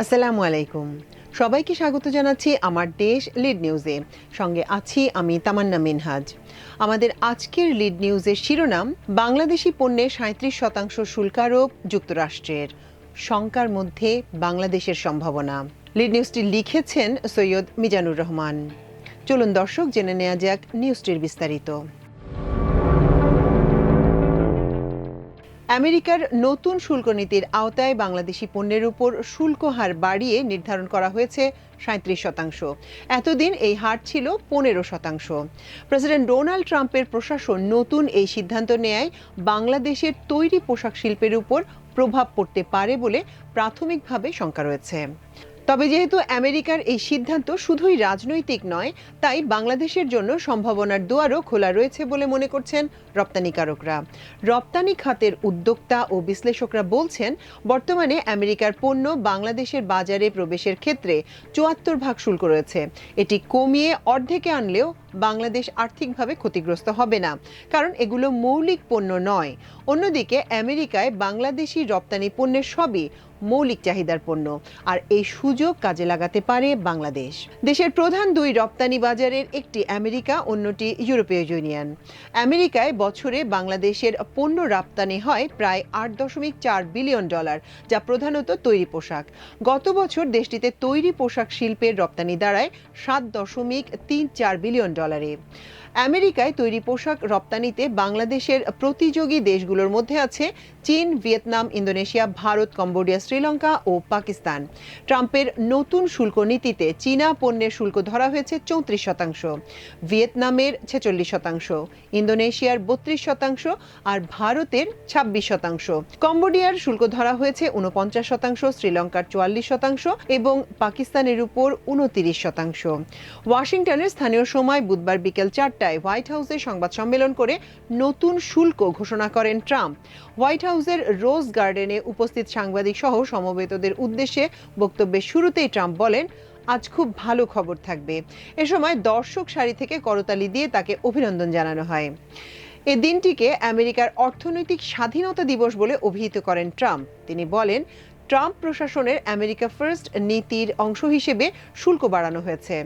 আসসালামু আলাইকুম। সবাইকে স্বাগত জানাচ্ছি আমার দেশ লিড নিউজে। সঙ্গে আছি আমি তামান্না মিনহাজ। আমাদের আজকের লিড নিউজের শিরোনাম, বাংলাদেশি পণ্যে ৩৭% শুল্ক আরোপ যুক্তরাষ্ট্রের, শঙ্কার মধ্যে বাংলাদেশের সম্ভাবনা। লিড নিউজটি লিখেছেন সৈয়দ মিজানুর রহমান। চলুন দর্শক জেনে নেওয়া যাক নিউজটির বিস্তারিত। আমেরিকার নতুন শুল্ক নীতির আওতায় বাংলাদেশি পণ্যের উপর শুল্ক হার বাড়িয়ে নির্ধারণ করা হয়েছে ৩৭%। এতদিন এই হার ছিল ১৫%। প্রেসিডেন্ট ডোনাল্ড ট্রাম্পের প্রশাসন নতুন এই সিদ্ধান্ত নেয় বাংলাদেশের তৈরি পোশাক শিল্পের উপর প্রভাব পড়তে পারে বলে প্রাথমিকভাবে শঙ্কা রয়েছে। তবে যেহেতু আমেরিকার এই সিদ্ধান্ত শুধুই রাজনৈতিক নয়, তাই বাংলাদেশের জন্য সম্ভাবনার দুয়ারও খোলা রয়েছে বলে মনে করছেন রপ্তানিকারকরা। রপ্তানি খাতের উদ্যোক্তা ও বিশ্লেষকরা বলছেন, বর্তমানে আমেরিকার পণ্য বাংলাদেশের বাজারে প্রবেশের ক্ষেত্রে ৭৪% শুল্ক রয়েছে। এটি কমিয়ে অর্ধেকে আনলেও বাংলাদেশ আর্থিকভাবে ক্ষতিগ্রস্ত হবে না, কারণ এগুলো মৌলিক পণ্য নয়। অন্যদিকে আমেরিকায় বাংলাদেশি রপ্তানি পণ্যের সবই মৌলিক চাহিদার পণ্য, আর এই সুযোগ কাজে লাগাতে পারে বাংলাদেশ। দেশের প্রধান দুই রপ্তানি বাজারের একটি আমেরিকা, অন্যটি ইউরোপীয় ইউনিয়ন। আমেরিকায় বছরে বাংলাদেশের পণ্য রপ্তানি হয় প্রায় $৮.৪ বিলিয়ন, যা প্রধানত তৈরি পোশাক। গত বছর দেশটিতে তৈরি পোশাক শিল্পের রপ্তানি দাঁড়ায় $৭.৩৪ বিলিয়ন। আমেরিকায় তৈরি পোশাক রপ্তানিতে বাংলাদেশের প্রতিযোগী দেশগুলোর মধ্যে আছে চীন, Vietnam, Indonesia, Bharat, Cambodia, Sri Lanka ও পাকিস্তান। ট্রাম্পের নতুন শুল্ক নীতিতে চীনা পণ্যের শুল্ক ধরা হয়েছে ৩৪%, ভিয়েতনামের ৪৬%, ইন্দোনেশিয়ার ৩২% আর ভারতের ২৬%। কম্বোডিয়ার শুল্ক ধরা হয়েছে ৪৯%, শ্রীলঙ্কার ৪৪% এবং পাকিস্তানের উপর ২৯%। ওয়াশিংটনের স্থানীয় সময় বুধবার বিকেল ৪টায় হোয়াইট হাউসে সংবাদ সম্মেলন করে নতুন শুল্ক ঘোষণা করেন ট্রাম্প। হোয়াইট হাউসের রোজ গার্ডেনে উপস্থিত সাংবাদিক সহ সমবেতদের উদ্দেশ্যে বক্তব্যের শুরুতেই ট্রাম্প বলেন, আজ খুব ভালো খবর থাকবে। এ সময় দর্শক সারি থেকে করতালি দিয়ে তাকে অভিনন্দন জানানো হয়। এ দিনটিকে আমেরিকার অর্থনৈতিক স্বাধীনতা দিবস বলে অভিহিত করেন ট্রাম্প। তিনি বলেন, ট্রাম্প প্রশাসনের আমেরিকা ফার্স্ট নীতির অংশ হিসেবে শুল্ক বাড়ানো হয়েছে।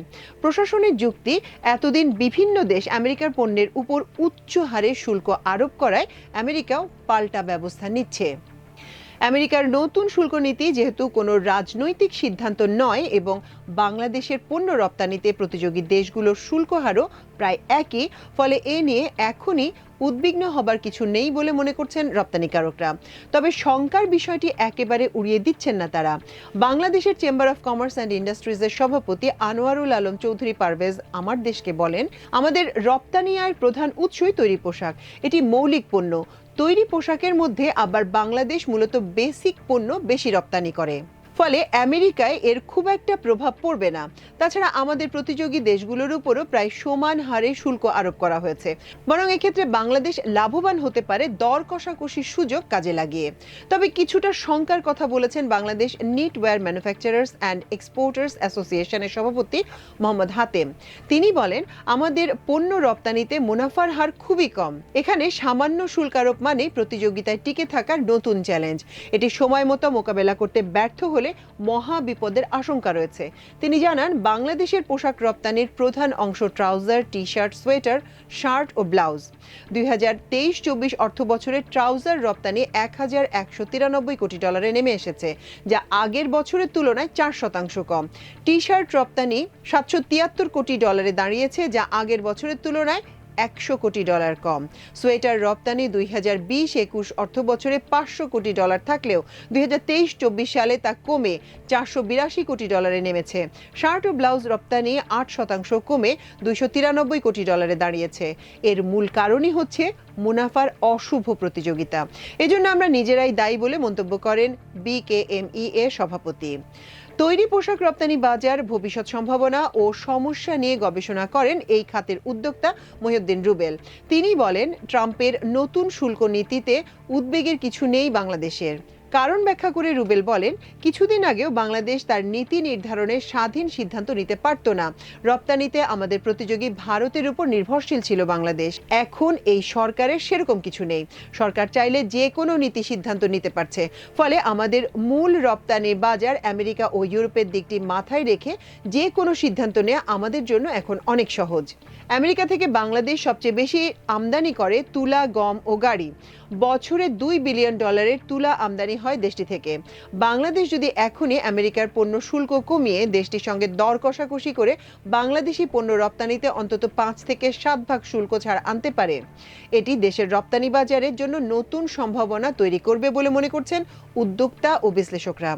প্রশাসনের যুক্তি, এতদিন বিভিন্ন দেশ আমেরিকার পণ্যের উপর উচ্চ হারে শুল্ক আরোপ করায় আমেরিকাও পাল্টা ব্যবস্থা নিচ্ছে। আমেরিকার নতুন শুল্ক নীতি যেহেতু কোনো রাজনৈতিক সিদ্ধান্ত নয় এবং বাংলাদেশের পণ্য রপ্তানিতে প্রতিযোগী দেশগুলোর শুল্ক হারও প্রায় একই, ফলে এ নিয়ে এখনই উদ্বিগ্ন হবার কিছু নেই বলে মনে করছেন রপ্তানিকারকরা। তবে শঙ্কার বিষয়টি একেবারে উড়িয়ে দিচ্ছেন না তারা। বাংলাদেশের চেম্বার অফ কমার্স অ্যান্ড ইন্ডাস্ট্রিজের সভাপতি আনোয়ারুল আলম চৌধুরী পারভেজ আমার দেশকে বলেন, আমাদের রপ্তানি আয়ের প্রধান উৎসই তৈরি পোশাক। এটি মৌলিক পণ্য। তৈরি পোশাকের মধ্যে আবার বাংলাদেশ মূলত বেসিক পণ্য বেশি রপ্তানি করে, ফলে আমেরিকায় এর খুব একটা প্রভাব পড়বে না। তাছাড়া আমাদের প্রতিযোগী দেশগুলোর উপরও প্রায় সমান হারে শুল্ক আরোপ করা হয়েছে। বরং এক্ষেত্রে বাংলাদেশ লাভবান হতে পারে দর কষাকষির সুযোগ কাজে লাগিয়ে। তবে কিছুটা শঙ্কার কথা বলেছেন Bangladesh knitwear manufacturers and exporters অ্যাসোসিয়েশনের সভাপতি মোহাম্মদ হাতেম। তিনি বলেন, আমাদের পণ্য রপ্তানিতে মুনাফার হার খুবই কম। এখানে সামান্য শুল্ক আরোপ মানে প্রতিযোগিতায় টিকে থাকার নতুন চ্যালেঞ্জ। এটি সময় মতো মোকাবেলা করতে ব্যর্থ হলে মহা বিপদের আশঙ্কা রয়েছে। তিনি জানান, বাংলাদেশের পোশাক রপ্তানির প্রধান অংশ trouser, T shirt, sweater, shirt ও ব্লাউজ। ২০২৩-২৪ অর্থ বছরে ট্রাউজার রপ্তানি $১,১৯৩ কোটি নেমে এসেছে, যা আগের বছরের তুলনায় ৪% কম। টি শার্ট রপ্তানি $৭৭৩ কোটি দাঁড়িয়েছে, যা আগের বছরের তুলনায় $১০০ কোটি কম। সোয়েটার রপ্তানি ২০২০-২১ অর্থ বছরে $৫০০ কোটি থাকলেও ২০২৩-২৪ সালে তা কমে $৪৮২ কোটি নেমেছে। শার্ট ও ব্লাউজ রপ্তানি ৮% কমে $২৯৩ কোটি দাঁড়িয়েছে। এর মূল কারণই হচ্ছে মুনাফার অশুভ প্রতিযোগিতা। এজন্য আমরা নিজেরাই দায়ী বলে মন্তব্য করেন বিকেএমইএ সভাপতি। তৈরি পোশাক রপ্তানি বাজার, ভবিষ্যৎ সম্ভাবনা ও সমস্যা নিয়ে গবেষণা করেন এই খাতের উদ্যোক্তা মহিউদ্দিন রুবেল। তিনি বলেন, ট্রাম্পের নতুন শুল্ক নীতিতে উদ্বেগের কিছু নেই বাংলাদেশের। কারণ ব্যাখ্যা করে রুবেল বলেন, কিছুদিন আগেও বাংলাদেশ তার নীতি নির্ধারণের স্বাধীন সিদ্ধান্ত নিতে পারত না। রপ্তানিতে আমাদের প্রতিযোগী ভারতের উপর নির্ভরশীল ছিল বাংলাদেশ। এখন এই সরকারের সেরকম কিছু নেই। সরকার চাইলে যে কোনো নীতি সিদ্ধান্ত নিতে পারছে। ফলে আমাদের মূল রপ্তানির বাজার আমেরিকা ও ইউরোপের দিকটি মাথায় রেখে যে কোনো সিদ্ধান্ত নেওয়া আমাদের জন্য এখন অনেক সহজ। আমেরিকা থেকে বাংলাদেশ সবচেয়ে বেশি আমদানি করে তুলা, গম ও গাড়ি। বছরে $2 বিলিয়ন তুলা আমদানি হয় দেশটি থেকে। বাংলাদেশ যদি এখনই আমেরিকার পণ্য শুল্ক কমিয়ে দেশটির সঙ্গে দর কষাকষি করে বাংলাদেশি পণ্য রপ্তানিতে অন্তত 5 থেকে 7 ভাগ শুল্ক ছাড় আনতে পারে, এটি দেশের রপ্তানি বাজারের জন্য নতুন সম্ভাবনা তৈরি করবে বলে মনে করছেন উদ্যোক্তা ও বিশ্লেষকরা।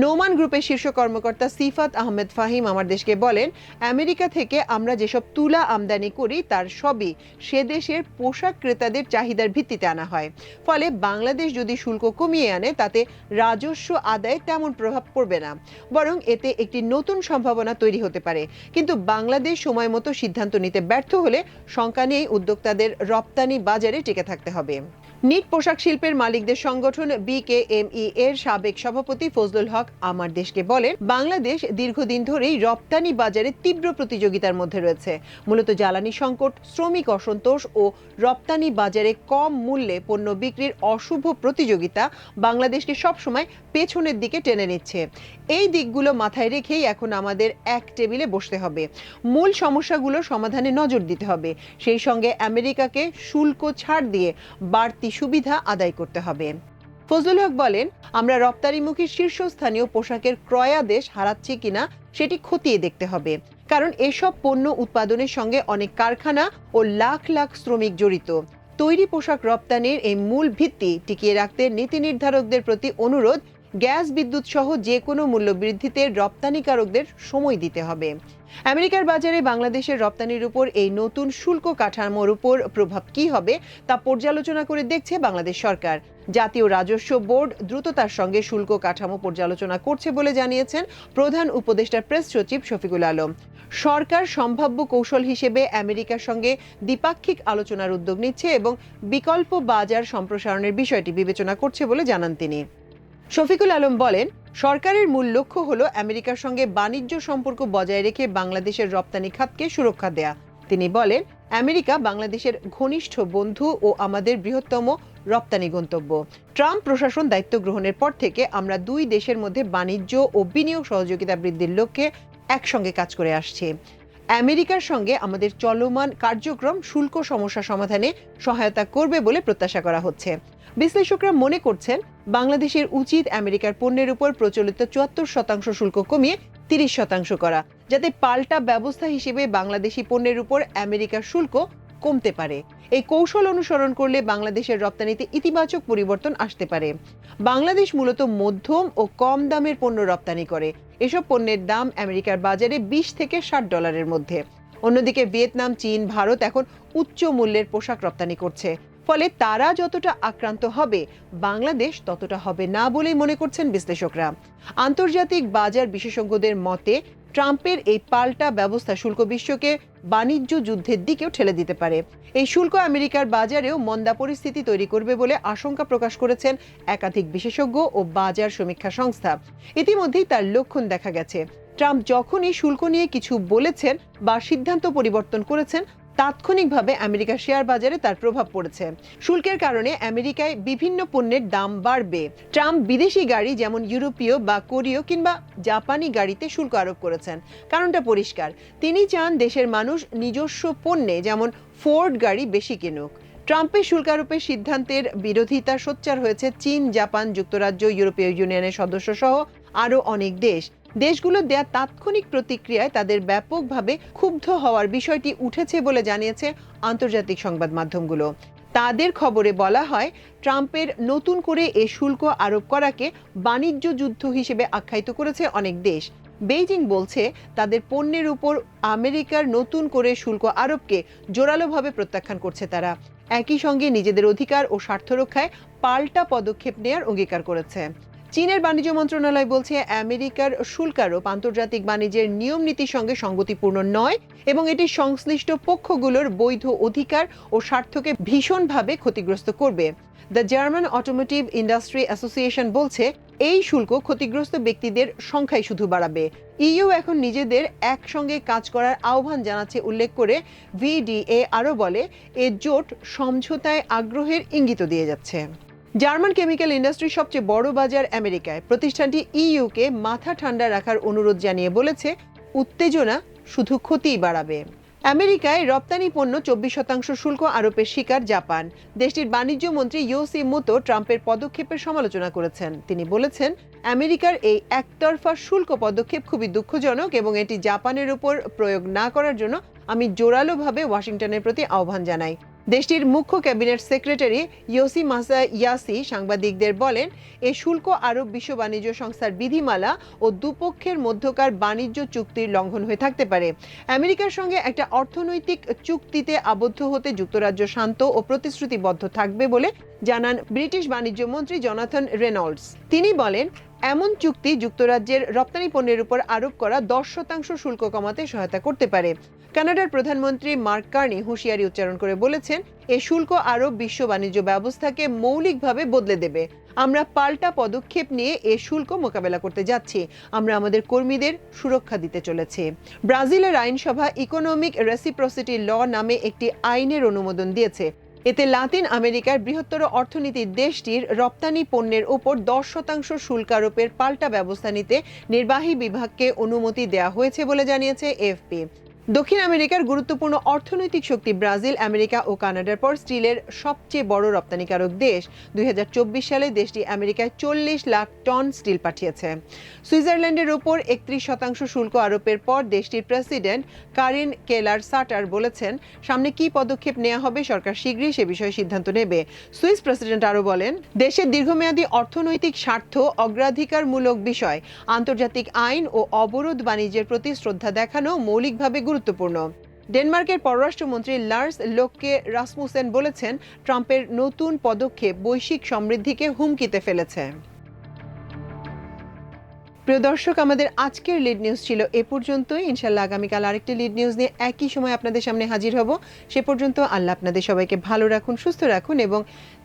নোমান গ্রুপের শীর্ষ কর্মকর্তা সিফাত আহমেদ ফাহিম আমার দেশকে বলেন, আমেরিকা থেকে আমরা যেসব তুলা আমদানি করি তার সবই সে দেশের পোশাক ক্রেতাদের চাহিদার ভিত্তিতে আনা হয়। ফলে বাংলাদেশ যদি শুল্ক কমিয়ে আনে তাতে রাজস্ব আদায়ে তেমন প্রভাব পড়বে না, বরং এতে একটি নতুন সম্ভাবনা তৈরি হতে পারে। কিন্তু বাংলাদেশ সময় মতো সিদ্ধান্ত নিতে ব্যর্থ হলে শঙ্কা নিয়েই উদ্যোক্তাদের রপ্তানি বাজারে টিকে থাকতে হবে। নিট পোশাক শিল্পের মালিকদের সংগঠন বিকেএমই এর সাবেক সভাপতি ফজলুল হক আমার দেশকে বলেন, বাংলাদেশ দীর্ঘদিন ধরেই রপ্তানি বাজারে তীব্র প্রতিযোগিতার মধ্যে রয়েছে। মূলত জ্বালানি সংকট, শ্রমিক অসন্তোষ ও রপ্তানি বাজারে কম মূল্যে পণ্য বিক্রির অশুভ প্রতিযোগিতা বাংলাদেশকে সবসময় পেছনের দিকে টেনে নিচ্ছে। এই দিকগুলো মাথায় রেখেই এখন আমাদের এক টেবিলে বসতে হবে। মূল সমস্যাগুলোর সমাধানে নজর দিতে হবে। সেই সঙ্গে আমেরিকাকে শুল্ক ছাড় দিয়ে বাড়তি সুবিধা আদায় করতে হবে। ফজলুল হক বলেন, আমরা রপ্তানিমুখী শীর্ষস্থানীয় পোশাকের ক্রয়াদেশ হারাচ্ছি কিনা সেটি খতিয়ে দেখতে হবে। কারণ এসব পণ্য উৎপাদনের সঙ্গে অনেক কারখানা ও লাখ লাখ শ্রমিক জড়িত। তৈরি পোশাক রপ্তানির এই মূল ভিত্তি টিকিয়ে রাখতে নীতি নির্ধারকদের প্রতি অনুরোধ, গ্যাস বিদ্যুৎ সহ যে কোনো মূল্য বৃদ্ধিতে রপ্তানিকারকদের সময় দিতে হবে। আমেরিকার বাজারে বাংলাদেশের রপ্তানির উপর এই নতুন শুল্ক কাঠামোর উপর প্রভাব কি হবে তা পর্যালোচনা করে দেখছে বাংলাদেশ সরকার। জাতীয় রাজস্ব বোর্ড দ্রুততার সঙ্গে শুল্ক কাঠামো পর্যালোচনা করছে বলে জানিয়েছেন প্রধান উপদেষ্টার প্রেস সচিব শফিকুল আলম। সরকার সম্ভাব্য কৌশল হিসেবে আমেরিকার সঙ্গে দ্বিপাক্ষিক আলোচনার উদ্যোগ নিচ্ছে এবং বিকল্প বাজার সম্প্রসারণের বিষয়টি বিবেচনা করছে বলে জানান তিনি। শফিকুল আলম বলেন, সরকারের মূল লক্ষ্য হলো আমেরিকার সঙ্গে বাণিজ্য সম্পর্ক বজায় রেখে বাংলাদেশের রপ্তানি খাতকে সুরক্ষা দেয়া। তিনি বলেন, আমেরিকা বাংলাদেশের ঘনিষ্ঠ বন্ধু ও আমাদের বৃহত্তম রপ্তানি গন্তব্য। ট্রাম্প প্রশাসন দায়িত্ব গ্রহণের পর থেকে আমরা দুই দেশের মধ্যে বাণিজ্য ও বিনিয়োগ সহযোগিতা বৃদ্ধির লক্ষ্যে একসঙ্গে কাজ করে আসছি। আমেরিকার সঙ্গে আমাদের চলমান কার্যক্রম শুল্ক সমস্যা সমাধানে সহায়তা করবে বলে প্রত্যাশা করা হচ্ছে। বিশ্লেষকরা মনে করছেন, বাংলাদেশের উচিত আমেরিকার পণ্যের উপর প্রচলিত ৭৪% শুল্ক কমিয়ে ৩০% করা, যাতে পাল্টা ব্যবস্থা হিসেবে বাংলাদেশি পণ্যের উপর আমেরিকার শুল্ক কমতে পারে। এই কৌশল অনুসরণ করলে বাংলাদেশের রপ্তানিতে ইতিবাচক পরিবর্তন আসতে পারে। বাংলাদেশ মূলত মধ্যম ও কম দামের পণ্য রপ্তানি করে। এসব পণ্যের দাম আমেরিকার বাজারে $20 থেকে $60 মধ্যে। অন্যদিকে ভিয়েতনাম, চীন, ভারত এখন উচ্চ মূল্যের পোশাক রপ্তানি করছে। ফলে তারা যতটা আক্রান্ত হবে, বাংলাদেশ ততটা হবে না বলেই মনে করছেন বিশ্লেষকরা। আন্তর্জাতিক বাজার বিশেষজ্ঞদের মতে, ট্রাম্পের এই পাল্টা ব্যবস্থা শুল্ক বিশ্বকে বাণিজ্য যুদ্ধের দিকেও ঠেলে দিতে পারে। এই শুল্ক আমেরিকার বাজারেও মন্দা পরিস্থিতি তৈরি করবে বলে আশঙ্কা প্রকাশ করেছেন একাধিক বিশেষজ্ঞ ও বাজার সমীক্ষা সংস্থা। ইতিমধ্যেই তার লক্ষণ দেখা গেছে। ট্রাম্প যখনই শুল্ক নিয়ে কিছু বলেছেন বা সিদ্ধান্ত পরিবর্তন করেছেন, তাৎক্ষণিকভাবে আমেরিকার শেয়ার বাজারে তার প্রভাব পড়েছে। শুল্কের কারণে আমেরিকায় বিভিন্ন পণ্যের দাম বাড়বে। ট্রাম্প বিদেশি গাড়ি যেমন ইউরোপীয় বা কোরীয় কিংবা জাপানি গাড়িতে শুল্ক আরোপ করেছেন। কারণটা পরিষ্কার, তিনি চান দেশের মানুষ নিজস্ব পণ্যে যেমন ফোর্ড গাড়ি বেশি কিনুক। ট্রাম্পের শুল্ক আরোপের সিদ্ধান্তের বিরোধিতা সোচ্চার হয়েছে চীন, জাপান, যুক্তরাজ্য, ইউরোপীয় ইউনিয়নের সদস্য সহ আরও অনেক দেশ। দেশগুলো দেয়া তাৎক্ষণিক প্রতিক্রিয়ায় তাদের ব্যাপকভাবে ক্ষুব্ধ হওয়ার বিষয়টি উঠেছে বলে জানিয়েছে আন্তর্জাতিক সংবাদ মাধ্যমগুলো। তাদের খবরে বলা হয়, ট্রাম্পের নতুন করে এ শুল্ক আরোপ করাকে বাণিজ্য যুদ্ধ হিসেবে আখ্যায়িত করেছে অনেক দেশ। বেইজিং বলছে, তাদের পণ্যের উপর আমেরিকার নতুন করে শুল্ক আরোপকে জোরালোভাবে প্রত্যাখ্যান করছে তারা। একই সঙ্গে নিজেদের অধিকার ও স্বার্থ রক্ষায় পাল্টা পদক্ষেপ নেয়ার অঙ্গীকার করেছে। চীনের বাণিজ্য মন্ত্রণালয় বলছে, আমেরিকার শুল্ক আরোপ আন্তর্জাতিক বাণিজ্যের নিয়ম নীতির সঙ্গে সঙ্গতিপূর্ণ নয় এবং এটি সংশ্লিষ্ট পক্ষগুলোর বৈধ অধিকার ও স্বার্থকে ভীষণভাবে ক্ষতিগ্রস্ত করবে। The German automotive industry association বলছে এই শুল্ক ক্ষতিগ্রস্ত ব্যক্তিদের সংখ্যাই শুধু বাড়াবে। ইইউ এখন নিজেদের একসঙ্গে কাজ করার আহ্বান জানাচ্ছে উল্লেখ করে ভিডিএ আরও বলে এ জোট সমঝোতায় আগ্রহের ইঙ্গিত দিয়ে যাচ্ছে। জার্মান কেমিক্যাল ইন্ডাস্ট্রির সবচেয়ে বড় বাজার আমেরিকায় প্রতিষ্ঠানটি ইইউকে মাথা ঠান্ডা রাখার অনুরোধ জানিয়ে বলেছে উত্তেজনা শুধু ক্ষতিই বাড়াবে। আমেরিকায় রপ্তানি পণ্য 24% শুল্ক আরোপের শিকার জাপান। দেশটির বাণিজ্য মন্ত্রী ইয়োশিমোতো ট্রাম্পের পদক্ষেপের সমালোচনা করেছেন। তিনি বলেছেন আমেরিকার এই একতরফা শুল্ক পদক্ষেপ খুবই দুঃখজনক এবং এটি জাপানের উপর প্রয়োগ না করার জন্য আমি জোরালোভাবে ওয়াশিংটনের প্রতি আহ্বান জানাই। দেশটির মুখ্য ক্যাবিনেট সেক্রেটারি ইয়োশিমাসা ইয়াসি সাংবাদিকদের বলেন এই শুল্ক আরোপ বিশ্ব বাণিজ্য সংস্থার বিধিমালা ও দুপক্ষের মধ্যকার বাণিজ্য চুক্তির লঙ্ঘন হয়ে থাকতে পারে। আমেরিকার সঙ্গে একটা অর্থনৈতিক চুক্তিতে আবদ্ধ হতে যুক্তরাজ্য শান্ত ও প্রতিশ্রুতিবদ্ধ থাকবে বলে জানান ব্রিটিশ বাণিজ্য মন্ত্রী জনাথন রেনল্ডস। তিনি বলেন এমন চুক্তি যুক্তরাজ্যের রপ্তানি পণ্যের উপর আরোপ করা 10% শুল্ক কমাতে সহায়তা করতে পারে। কানাডার প্রধানমন্ত্রী মার্ক কার্নি হুঁশিয়ারি উচ্চারণ করে বলেছেন এই শুল্ক আরোপ বিশ্ব বাণিজ্য ব্যবস্থাকে মৌলিকভাবে বদলে দেবে। আমরা পাল্টা পদক্ষেপ নিয়ে এই শুল্ক মোকাবেলা করতে যাচ্ছি। আমরা আমাদের কর্মীদের সুরক্ষা দিতে চলেছি। ব্রাজিলের আইনসভা ইকোনমিক রেসিপ্রসিটি ল নামে একটি আইনের অনুমোদন দিয়েছে। এতে লাতিন আমেরিকার বৃহত্তর অর্থনীতির দেশটির রপ্তানি পণ্যের উপর 10% শুল্ক আরোপের পাল্টা ব্যবস্থা নিতে নির্বাহী বিভাগকে অনুমতি দেওয়া হয়েছে বলে জানিয়েছে এএফপি। দক্ষিণ আমেরিকার গুরুত্বপূর্ণ অর্থনৈতিক শক্তি ব্রাজিল আমেরিকা ও কানাডার পর স্টিলের সবচেয়ে বড় রপ্তানিকারক দেশ। 2024 সালে দেশটি আমেরিকায় 40 লাখ টন স্টিল পাঠিয়েছে। সুইজারল্যান্ডের উপর 31% শুল্ক আরোপের পর দেশটির প্রেসিডেন্ট কারিন কেলার সাটার বলেছেন সামনে কি পদক্ষেপ নেওয়া হবে সরকার শীঘ্রই সে বিষয়ে সিদ্ধান্ত নেবে। সুইস প্রেসিডেন্ট আরও বলেন দেশের দীর্ঘমেয়াদী অর্থনৈতিক স্বার্থ অগ্রাধিকারমূলক বিষয়। আন্তর্জাতিক আইন ও অবরোধ বাণিজ্যের প্রতি শ্রদ্ধা দেখানো মৌলিকভাবে গুরুত্বপূর্ণ। ডেনমার্কের পররাষ্ট্রমন্ত্রী লার্স লোকে রাসমুসেন বলেছেন ট্রাম্পের নতুন পদক্ষেপ বৈশ্বিক সমৃদ্ধিকে হুমকিতে ফেলেছে। প্রিয় দর্শক, আমাদের আজকের লিড নিউজ ছিল এ পর্যন্তই। ইনশাল্লাহ আগামীকাল আরেকটি লিড নিউজ নিয়ে একই সময় আপনাদের সামনে হাজির হব। সে পর্যন্ত আল্লাহ আপনাদের সবাইকে ভালো রাখুন, সুস্থ রাখুন এবং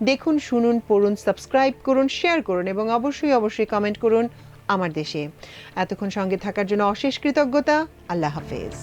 দেখুন, শুনুন, পড়ুন, সাবস্ক্রাইব করুন, শেয়ার করুন এবং অবশ্যই কমেন্ট করুন আমার দেশে। এতক্ষণ সঙ্গে থাকার জন্য অশেষ কৃতজ্ঞতা। আল্লাহ হাফেজ।